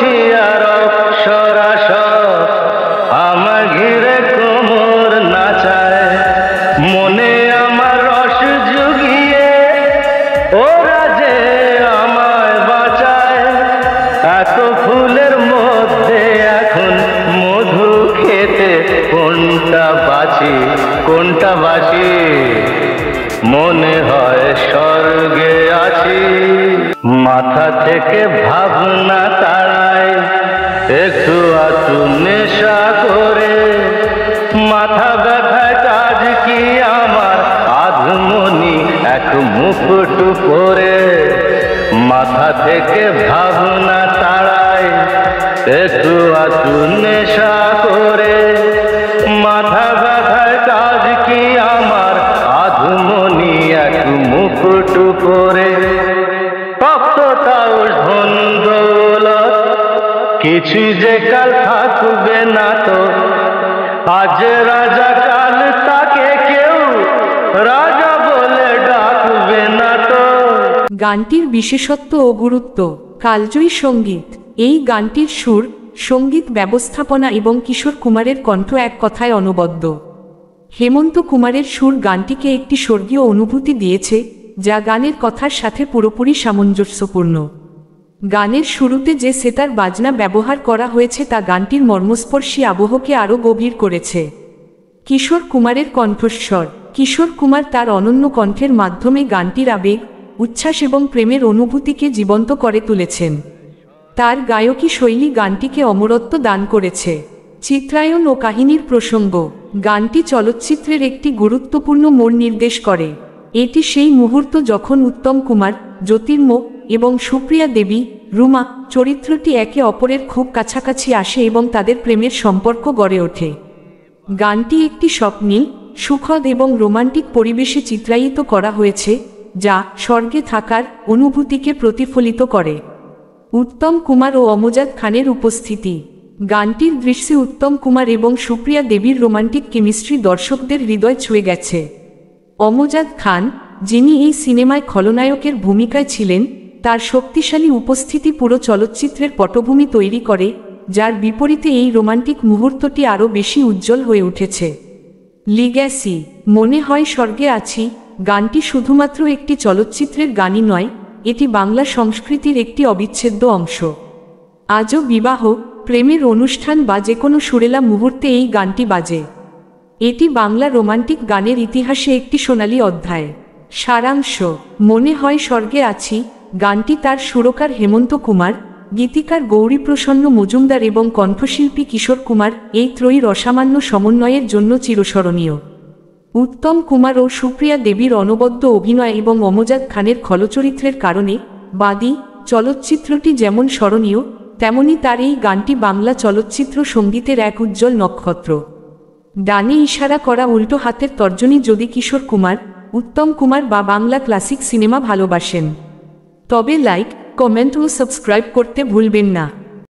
বসিয়ার অপ্সরাস আমার ঘিরে কোমর নাচায়, মনে আমার রস জুগিয়ে ওরা যে আমায় বাঁচায়। এত ফুলের মধ্যে এখন মধু খেতে কোনটা বাঁচি কোনটা বাঁচি, মনে হয় স্বর্গে আছি। মাথা থেকে ভাবনা তাড়ায় একটু আধটু নেশা করে, মাথা ব্যথায় কাজ কি আমার আধমনি এক মুকুট পরে। মাথা থেকে ভাবনা তাড়ায় একটু আধটু নেশা করে, মাথা ব্যথায় কাজ কি আমার আধমনি এক মুকুট পরে। ধন দৌলত কিছু যে কাল থাকবে না তো, আজ রাজা কাল তাকে কেউ রাজা বলে ডাকবে না তো। গানটির বিশেষত্ব ও গুরুত্ব। কালজয়ী সঙ্গীত। এই গানটির সুর, সঙ্গীত ব্যবস্থাপনা এবং কিশোর কুমারের কণ্ঠ এক কথায় অনবদ্য। হেমন্ত কুমারের সুর গানটিকে একটি স্বর্গীয় অনুভূতি দিয়েছে, যা গানের কথার সাথে পুরোপুরি সামঞ্জস্যপূর্ণ। গানের শুরুতে যে সেতার বাজনা ব্যবহার করা হয়েছে তা গানটির মর্মস্পর্শী আবহকে আরও গভীর করেছে। কিশোর কুমারের কণ্ঠস্বর। কিশোর কুমার তার অনন্য কণ্ঠের মাধ্যমে গানটির আবেগ, উচ্ছ্বাস এবং প্রেমের অনুভূতিকে জীবন্ত করে তুলেছেন। তার গায়কী শৈলী গানটিকে অমরত্ব দান করেছে। চিত্রায়ন ও কাহিনীর প্রসঙ্গ। গানটি চলচ্চিত্রের একটি গুরুত্বপূর্ণ মোড় নির্দেশ করে। এটি সেই মুহূর্ত যখন উত্তম কুমার, জ্যোতির্ময় এবং সুপ্রিয়া দেবী, রুমা চরিত্রটি একে অপরের খুব কাছাকাছি আসে এবং তাদের প্রেমের সম্পর্ক গড়ে ওঠে। গানটি একটি স্বপ্নীল, সুখদ এবং রোমান্টিক পরিবেশে চিত্রায়িত করা হয়েছে, যা স্বর্গে থাকার অনুভূতিকে প্রতিফলিত করে। উত্তম কুমার ও অমজাদ খানের উপস্থিতি। গানটির দৃশ্যে উত্তম কুমার এবং সুপ্রিয়া দেবীর রোমান্টিক কেমিস্ট্রি দর্শকদের হৃদয় ছুঁয়ে গেছে। অমজাদ খান, যিনি এই সিনেমায় খলনায়কের ভূমিকায় ছিলেন, তার শক্তিশালী উপস্থিতি পুরো চলচ্চিত্রের পটভূমি তৈরি করে, যার বিপরীতে এই রোমান্টিক মুহূর্তটি আরও বেশি উজ্জ্বল হয়ে উঠেছে। লিগ্যাসি। মনে হয় স্বর্গে আছি গানটি শুধুমাত্র একটি চলচ্চিত্রের গানই নয়, এটি বাংলা সংস্কৃতির একটি অবিচ্ছেদ্য অংশ। আজও বিবাহ, প্রেমের অনুষ্ঠান বা যে কোনো সুরেলা মুহূর্তে এই গানটি বাজে। এটি বাংলা রোমান্টিক গানের ইতিহাসে একটি সোনালী অধ্যায়। সারাংশ। মনে হয় স্বর্গে আছি গানটি তার সুরকার হেমন্ত কুমার, গীতিকার গৌরীপ্রসন্ন মজুমদার এবং কণ্ঠশিল্পী কিশোর কুমার এই ত্রয়ীর অসামান্য সমন্বয়ের জন্য চিরস্মরণীয়। উত্তম কুমার ও সুপ্রিয়া দেবীর অনবদ্য অভিনয় এবং অমজাদ খানের খলচরিত্রের কারণে বাদী চলচ্চিত্রটি যেমন স্মরণীয়, তেমনি তার এই গানটি বাংলা চলচ্চিত্র সঙ্গীতের এক উজ্জ্বল নক্ষত্র। ডানে ইশারা করা উল্টো হাতের তর্জনী। যদি কিশোর কুমার, উত্তম কুমার বা বাংলা ক্লাসিক সিনেমা ভালোবাসেন, তবে লাইক, কমেন্ট ও সাবস্ক্রাইব করতে ভুলবেন না।